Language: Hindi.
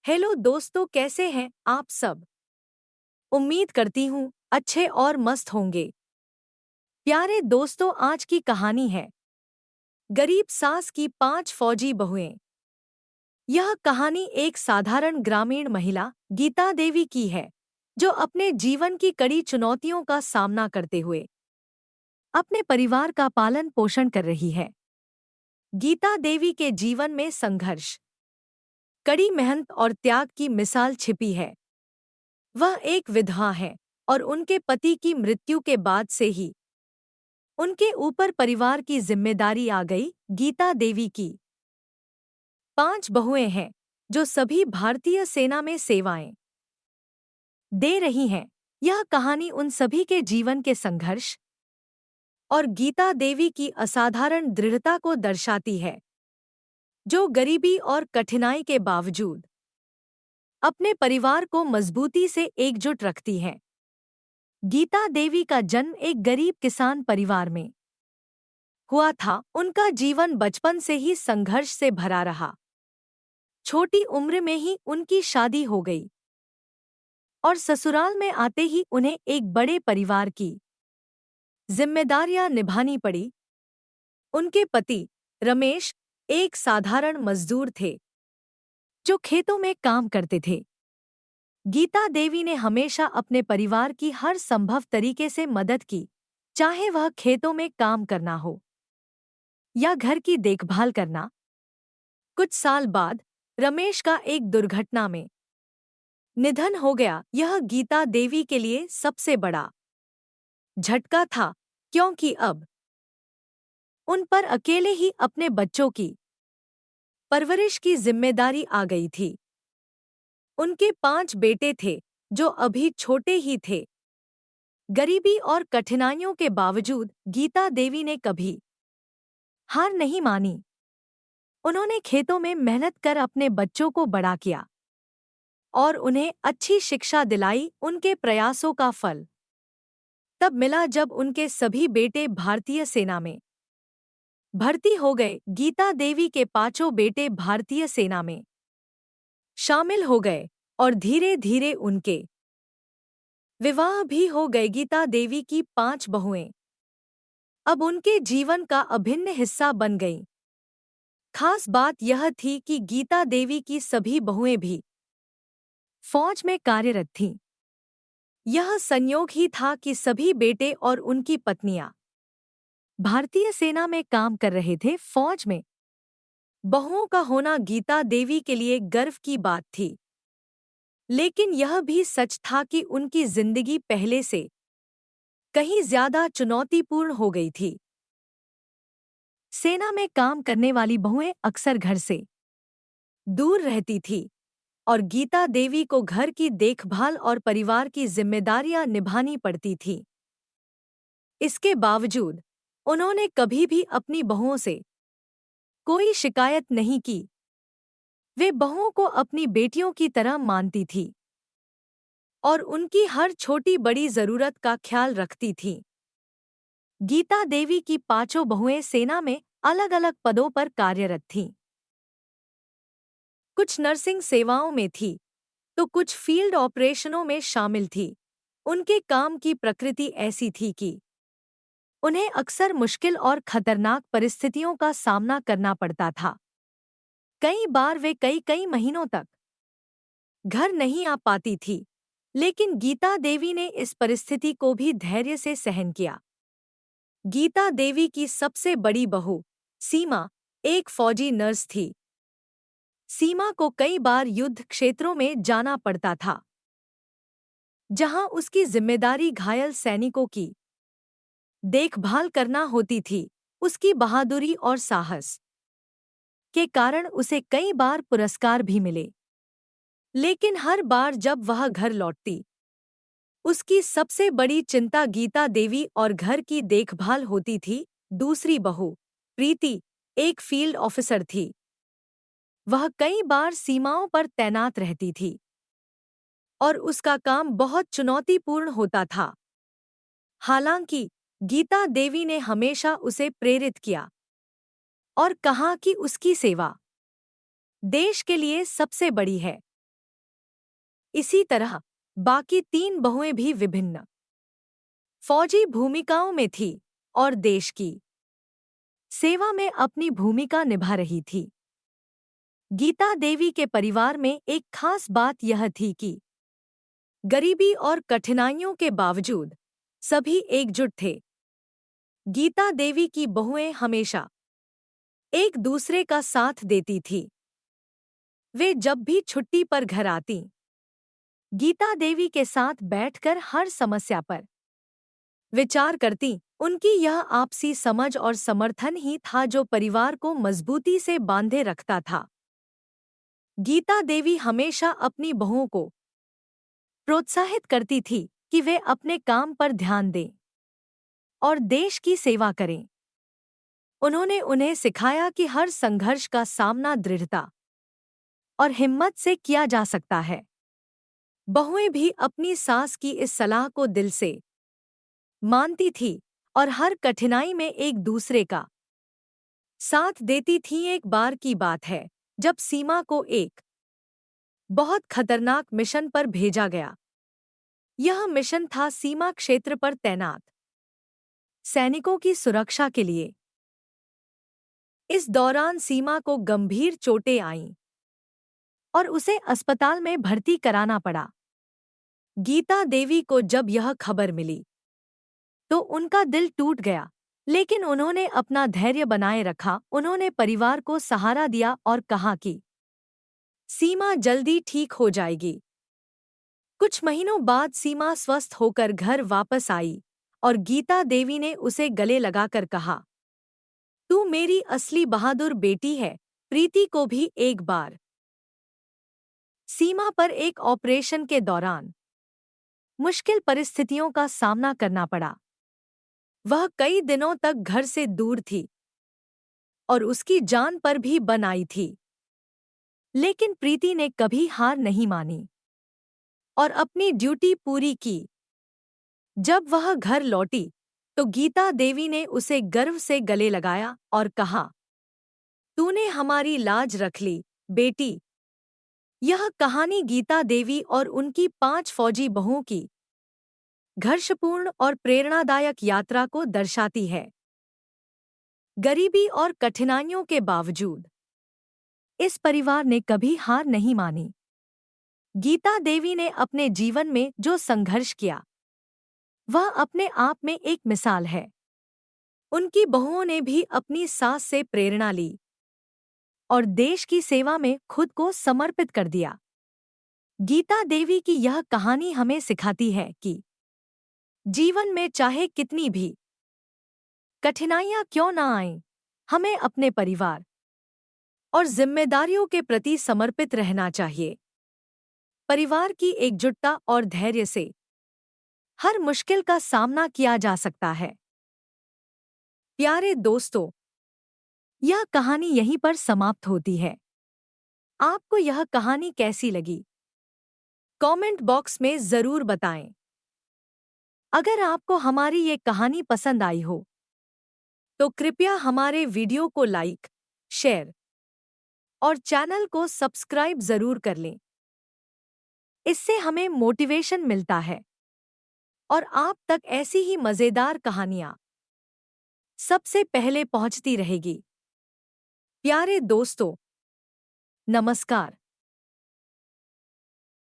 हेलो दोस्तों, कैसे हैं आप सब। उम्मीद करती हूँ अच्छे और मस्त होंगे। प्यारे दोस्तों, आज की कहानी है गरीब सास की 5 फौजी बहुएं। यह कहानी एक साधारण ग्रामीण महिला गीता देवी की है, जो अपने जीवन की कड़ी चुनौतियों का सामना करते हुए अपने परिवार का पालन पोषण कर रही है। गीता देवी के जीवन में संघर्ष, कड़ी मेहनत और त्याग की मिसाल छिपी है। वह एक विधवा है और उनके पति की मृत्यु के बाद से ही उनके ऊपर परिवार की जिम्मेदारी आ गई। गीता देवी की 5 बहुएं हैं, जो सभी भारतीय सेना में सेवाएं दे रही हैं। यह कहानी उन सभी के जीवन के संघर्ष और गीता देवी की असाधारण दृढ़ता को दर्शाती है, जो गरीबी और कठिनाई के बावजूद अपने परिवार को मजबूती से एकजुट रखती है। गीता देवी का जन्म एक गरीब किसान परिवार में हुआ था। उनका जीवन बचपन से ही संघर्ष से भरा रहा। छोटी उम्र में ही उनकी शादी हो गई और ससुराल में आते ही उन्हें एक बड़े परिवार की जिम्मेदारियां निभानी पड़ी। उनके पति रमेश एक साधारण मजदूर थे, जो खेतों में काम करते थे। गीता देवी ने हमेशा अपने परिवार की हर संभव तरीके से मदद की, चाहे वह खेतों में काम करना हो या घर की देखभाल करना। कुछ साल बाद रमेश का एक दुर्घटना में निधन हो गया। यह गीता देवी के लिए सबसे बड़ा झटका था, क्योंकि अब उन पर अकेले ही अपने बच्चों की परवरिश की जिम्मेदारी आ गई थी। उनके 5 बेटे थे, जो अभी छोटे ही थे। गरीबी और कठिनाइयों के बावजूद गीता देवी ने कभी हार नहीं मानी। उन्होंने खेतों में मेहनत कर अपने बच्चों को बड़ा किया और उन्हें अच्छी शिक्षा दिलाई। उनके प्रयासों का फल तब मिला जब उनके सभी बेटे भारतीय सेना में भर्ती हो गए। गीता देवी के 5 बेटे भारतीय सेना में शामिल हो गए और धीरे धीरे उनके विवाह भी हो गए। गीता देवी की 5 बहुएं अब उनके जीवन का अभिन्न हिस्सा बन गईं। खास बात यह थी कि गीता देवी की सभी बहुएं भी फौज में कार्यरत थीं। यह संयोग ही था कि सभी बेटे और उनकी पत्नियां भारतीय सेना में काम कर रहे थे। फौज में बहुओं का होना गीता देवी के लिए गर्व की बात थी, लेकिन यह भी सच था कि उनकी जिंदगी पहले से कहीं ज्यादा चुनौतीपूर्ण हो गई थी। सेना में काम करने वाली बहुएं अक्सर घर से दूर रहती थी और गीता देवी को घर की देखभाल और परिवार की जिम्मेदारियां निभानी पड़ती थीं। इसके बावजूद उन्होंने कभी भी अपनी बहुओं से कोई शिकायत नहीं की। वे बहुओं को अपनी बेटियों की तरह मानती थी और उनकी हर छोटी बड़ी जरूरत का ख्याल रखती थीं। गीता देवी की 5 बहुएं सेना में अलग अलग पदों पर कार्यरत थीं। कुछ नर्सिंग सेवाओं में थी, तो कुछ फील्ड ऑपरेशनों में शामिल थी। उनके काम की प्रकृति ऐसी थी कि उन्हें अक्सर मुश्किल और खतरनाक परिस्थितियों का सामना करना पड़ता था। कई बार वे कई कई महीनों तक घर नहीं आ पाती थी, लेकिन गीता देवी ने इस परिस्थिति को भी धैर्य से सहन किया। गीता देवी की सबसे बड़ी बहू सीमा एक फौजी नर्स थी। सीमा को कई बार युद्ध क्षेत्रों में जाना पड़ता था, जहां उसकी जिम्मेदारी घायल सैनिकों की देखभाल करना होती थी। उसकी बहादुरी और साहस के कारण उसे कई बार पुरस्कार भी मिले, लेकिन हर बार जब वह घर लौटती, उसकी सबसे बड़ी चिंता गीता देवी और घर की देखभाल होती थी। दूसरी बहू प्रीति एक फील्ड ऑफिसर थी। वह कई बार सीमाओं पर तैनात रहती थी और उसका काम बहुत चुनौतीपूर्ण होता था। हालांकि गीता देवी ने हमेशा उसे प्रेरित किया और कहा कि उसकी सेवा देश के लिए सबसे बड़ी है। इसी तरह बाकी 3 बहुएं भी विभिन्न फौजी भूमिकाओं में थी और देश की सेवा में अपनी भूमिका निभा रही थी। गीता देवी के परिवार में एक खास बात यह थी कि गरीबी और कठिनाइयों के बावजूद सभी एकजुट थे। गीता देवी की बहुएं हमेशा एक दूसरे का साथ देती थी। वे जब भी छुट्टी पर घर आतीं, गीता देवी के साथ बैठकर हर समस्या पर विचार करती। उनकी यह आपसी समझ और समर्थन ही था जो परिवार को मजबूती से बांधे रखता था। गीता देवी हमेशा अपनी बहुओं को प्रोत्साहित करती थी कि वे अपने काम पर ध्यान दें और देश की सेवा करें। उन्होंने उन्हें सिखाया कि हर संघर्ष का सामना दृढ़ता और हिम्मत से किया जा सकता है। बहुएं भी अपनी सास की इस सलाह को दिल से मानती थी और हर कठिनाई में एक दूसरे का साथ देती थीं। एक बार की बात है जब सीमा को एक बहुत खतरनाक मिशन पर भेजा गया। यह मिशन था सीमा क्षेत्र पर तैनात सैनिकों की सुरक्षा के लिए। इस दौरान सीमा को गंभीर चोटें आईं और उसे अस्पताल में भर्ती कराना पड़ा। गीता देवी को जब यह खबर मिली तो उनका दिल टूट गया, लेकिन उन्होंने अपना धैर्य बनाए रखा। उन्होंने परिवार को सहारा दिया और कहा कि सीमा जल्दी ठीक हो जाएगी। कुछ महीनों बाद सीमा स्वस्थ होकर घर वापस आई और गीता देवी ने उसे गले लगाकर कहा, तू मेरी असली बहादुर बेटी है। प्रीति को भी एक बार सीमा पर एक ऑपरेशन के दौरान मुश्किल परिस्थितियों का सामना करना पड़ा। वह कई दिनों तक घर से दूर थी और उसकी जान पर भी बन आई थी, लेकिन प्रीति ने कभी हार नहीं मानी और अपनी ड्यूटी पूरी की। जब वह घर लौटी तो गीता देवी ने उसे गर्व से गले लगाया और कहा, तूने हमारी लाज रख ली बेटी। यह कहानी गीता देवी और उनकी 5 फौजी बहुओं की घर्षपूर्ण और प्रेरणादायक यात्रा को दर्शाती है। गरीबी और कठिनाइयों के बावजूद इस परिवार ने कभी हार नहीं मानी। गीता देवी ने अपने जीवन में जो संघर्ष किया वह अपने आप में एक मिसाल है। उनकी बहुओं ने भी अपनी सास से प्रेरणा ली और देश की सेवा में खुद को समर्पित कर दिया। गीता देवी की यह कहानी हमें सिखाती है कि जीवन में चाहे कितनी भी कठिनाइयां क्यों न आएं, हमें अपने परिवार और जिम्मेदारियों के प्रति समर्पित रहना चाहिए। परिवार की एकजुटता और धैर्य से हर मुश्किल का सामना किया जा सकता है। प्यारे दोस्तों, यह कहानी यहीं पर समाप्त होती है। आपको यह कहानी कैसी लगी? कमेंट बॉक्स में जरूर बताएं। अगर आपको हमारी ये कहानी पसंद आई हो तो कृपया हमारे वीडियो को लाइक, शेयर और चैनल को सब्सक्राइब जरूर कर लें। इससे हमें मोटिवेशन मिलता है और आप तक ऐसी ही मजेदार कहानियां सबसे पहले पहुंचती रहेगी। प्यारे दोस्तों, नमस्कार।